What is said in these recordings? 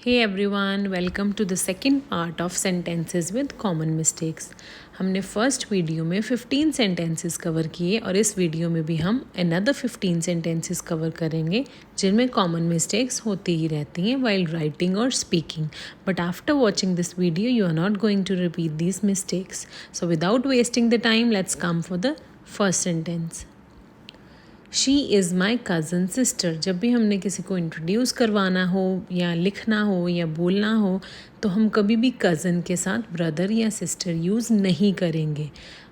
Hey everyone, welcome to the second part of sentences with common mistakes. हमने first video में 15 sentences cover किए और इस video में भी हम another 15 सेंटेंसेस कवर करेंगे जिनमें कॉमन मिस्टेक्स होती ही रहती हैं while writing or speaking. But after watching this video, you are not going to repeat these mistakes. So without wasting the time, let's come for the first sentence. She is my cousin sister. जब भी हमने किसी को introduce करवाना हो या लिखना हो या बोलना हो तो हम कभी भी कज़न के साथ ब्रदर या सिस्टर यूज़ नहीं करेंगे.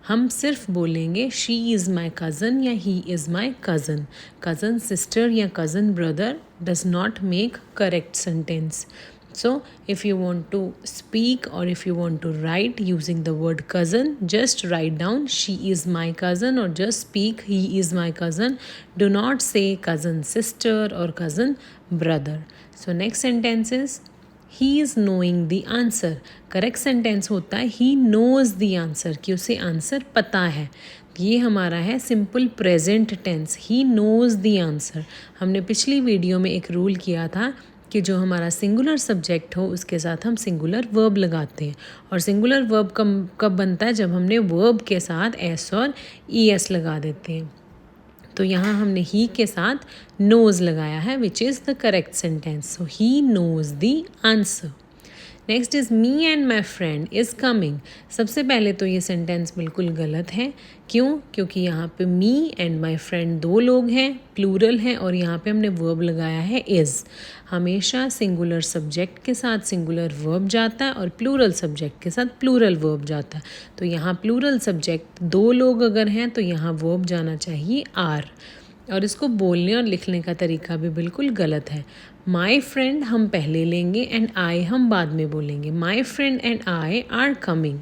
हम सिर्फ बोलेंगे शी इज़ माई कज़न या he is my cousin. Cousin sister या cousin brother does not make correct sentence. So if you want to speak or if you want to write using the word cousin, just write down she is my cousin or just speak he is my cousin. Do not say cousin sister or cousin brother. So next sentence is he is knowing the answer. Correct sentence होता है he knows the answer कि उसे answer पता है. ये हमारा है simple present tense. He knows the answer. हमने पिछली वीडियो में एक रूल किया था कि जो हमारा सिंगुलर सब्जेक्ट हो उसके साथ हम सिंगुलर वर्ब लगाते हैं. और सिंगुलर वर्ब कब बनता है? जब हमने वर्ब के साथ एस और ई एस लगा देते हैं. तो यहाँ हमने ही के साथ नोज़ लगाया है which is the correct sentence. So he knows the answer. Next is me and my friend is coming. सबसे पहले तो ये सेंटेंस बिल्कुल गलत है. क्यों? क्योंकि यहाँ पे मी एंड माई फ्रेंड दो लोग हैं, प्लूरल हैं और यहाँ पे हमने वर्ब लगाया है इज़. हमेशा सिंगुलर सब्जेक्ट के साथ सिंगुलर वर्ब जाता है और प्लूरल सब्जेक्ट के साथ प्लूरल वर्ब जाता है. तो यहाँ प्लूरल सब्जेक्ट दो लोग अगर हैं तो यहाँ वर्ब जाना चाहिए आर. और इसको बोलने और लिखने का तरीका भी बिल्कुल गलत है. माई फ्रेंड हम पहले लेंगे एंड आई हम बाद में बोलेंगे. My friend and I R coming.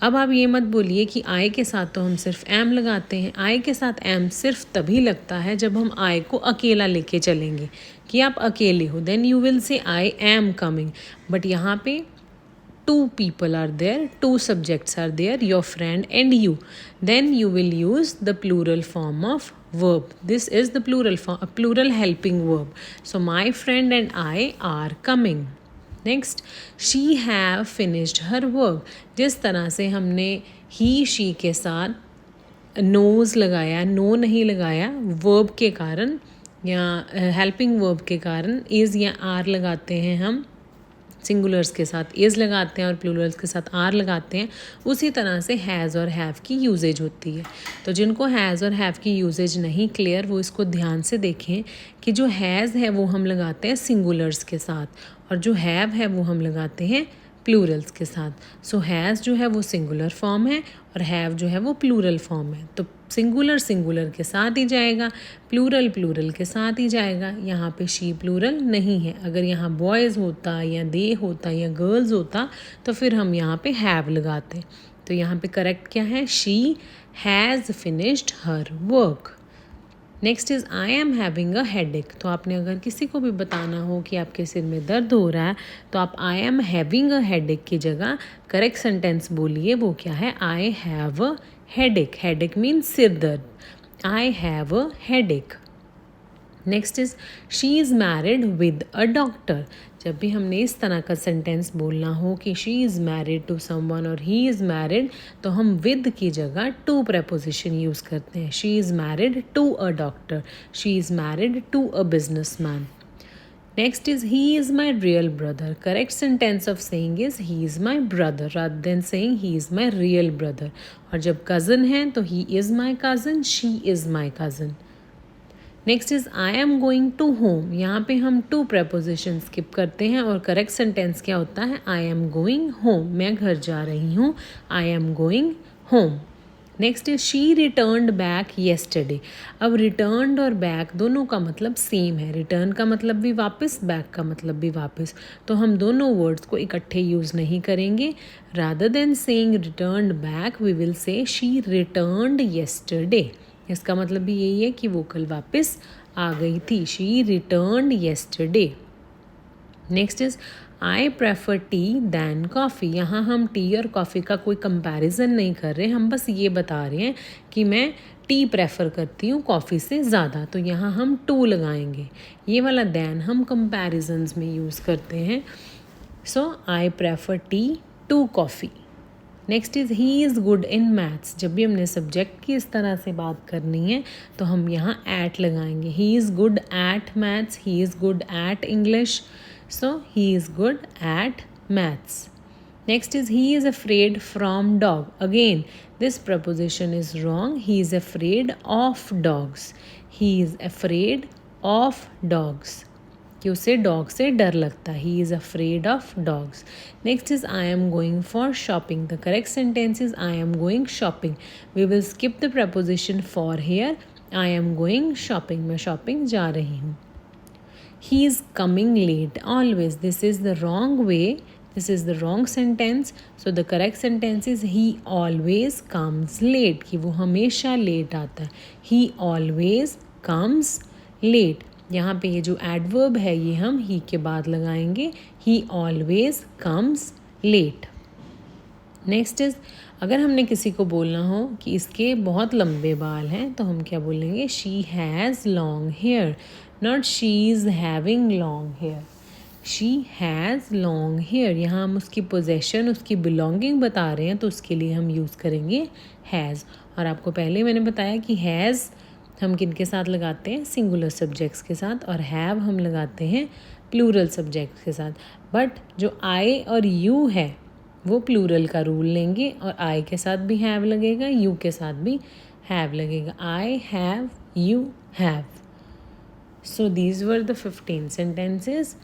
अब आप ये मत बोलिए कि आई के साथ तो हम सिर्फ एम लगाते हैं. आई के साथ एम सिर्फ तभी लगता है जब हम आई को अकेला लेके चलेंगे कि आप अकेले हो. Then you will say I am coming. But यहाँ पे two people are there, two subjects are there, your friend and you. Then you will use the plural form of verb. This is the plural form, a plural helping verb. So my friend and I are coming. Next she have finished her work. जिस तरह से हमने ही she के साथ nose लगाया, no नहीं लगाया verb के कारण या हेल्पिंग वर्ब के कारण इज़ या आर लगाते हैं. हम सिंगुलर्स के साथ इज़ लगाते हैं और प्लूरल्स के साथ आर लगाते हैं. उसी तरह से हैज़ और हैव की यूजेज होती है. तो जिनको हैज़ और हैव की यूजेज नहीं क्लियर वो इसको ध्यान से देखें कि जो हैज़ है वो हम लगाते हैं सिंगुलर्स के साथ और जो हैव है वो हम लगाते हैं प्लूरल्स के साथ. सो हैज़ जो है वो सिंगुलर फॉर्म है और हैव जो है वो प्लूरल फॉर्म है. तो सिंगुलर सिंगुलर के साथ ही जाएगा, प्लूरल प्लूरल के साथ ही जाएगा. यहाँ पे शी प्लूरल नहीं है. अगर यहाँ बॉयज़ होता या दे होता या गर्ल्स होता तो फिर हम यहाँ पे हैव लगाते. तो यहाँ पे करेक्ट क्या है? She has finished her work. Next is I am having a headache. तो आपने अगर किसी को भी बताना हो कि आपके सिर में दर्द हो रहा है तो आप I am having a headache की जगह करेक्ट सेंटेंस बोलिए. वो क्या है? I have a headache. Headache means सिर दर्द. I have a headache. Next is she is married with a doctor. जब भी हमने इस तरह का सेंटेंस बोलना हो कि she is married to someone और ही इज़ मैरिड तो हम विद की जगह टू प्रेपोजिशन यूज़ करते हैं. She is married to a doctor. She is married to a businessman. Next is he is my real brother. Correct sentence of saying is he is my brother rather than saying he is my real brother. और जब cousin है तो he is my cousin, she is my cousin. Next is I am going to home. यहाँ पे हम to preposition skip करते हैं और करेक्ट सेंटेंस क्या होता है? आई एम गोइंग होम. मैं घर जा रही हूँ. आई am going home. Next is she returned back yesterday. अब रिटर्नड और बैक दोनों का मतलब सेम है. रिटर्न का मतलब भी वापस, बैक का मतलब भी वापस. तो हम दोनों वर्ड्स को इकट्ठे यूज़ नहीं करेंगे. Rather than saying returned back we will say she returned yesterday. इसका मतलब भी यही है कि वो कल वापस आ गई थी. She returned yesterday. Next is I prefer tea than coffee. यहाँ हम टी और कॉफ़ी का कोई कंपैरिजन नहीं कर रहे, हम बस ये बता रहे हैं कि मैं टी प्रेफर करती हूँ कॉफ़ी से ज़्यादा, तो यहाँ हम टू लगाएंगे। ये वाला दैन हम कंपैरिजन्स में यूज़ करते हैं। So I prefer tea to coffee. Next is he is good in maths. जब भी हमने सब्जेक्ट की इस तरह से बात करनी है तो हम यहाँ एट लगाएंगे। ही is good at maths, he is good at English, so he is good at maths. Next is he is afraid from dog. Again, this preposition is wrong. He is afraid of dogs. He is afraid of dogs. कि उसे dog से डर लगता है. He is afraid of dogs. Next is I am going for shopping. The correct sentence is I am going shopping. We will skip the preposition for here. I am going shopping. मैं shopping जा रही हूँ. He is coming late always. This is the wrong way. This is the wrong sentence. So the correct sentence is he always comes late. कि वो हमेशा late आता है. He always comes late. यहाँ पे ये जो adverb है ये हम he के बाद लगाएंगे. He always comes late. Next is अगर हमने किसी को बोलना हो कि इसके बहुत लंबे बाल हैं तो हम क्या बोलेंगे? She has long hair, not she is having long hair. She has long hair. यहाँ हम उसकी पोजेशन, उसकी बिलोंगिंग बता रहे हैं तो उसके लिए हम यूज़ करेंगे हैज़. और आपको पहले मैंने बताया कि हैज़ हम किन के साथ लगाते हैं? सिंगुलर सब्जेक्ट्स के साथ, और हैव हम लगाते हैं प्लूरल सब्जेक्ट्स के साथ. बट जो आई और यू है वो प्लूरल का रूल लेंगे और आई के साथ भी हैव लगेगा, यू के साथ भी हैव लगेगा. I have, you have. So these were the 15 sentences.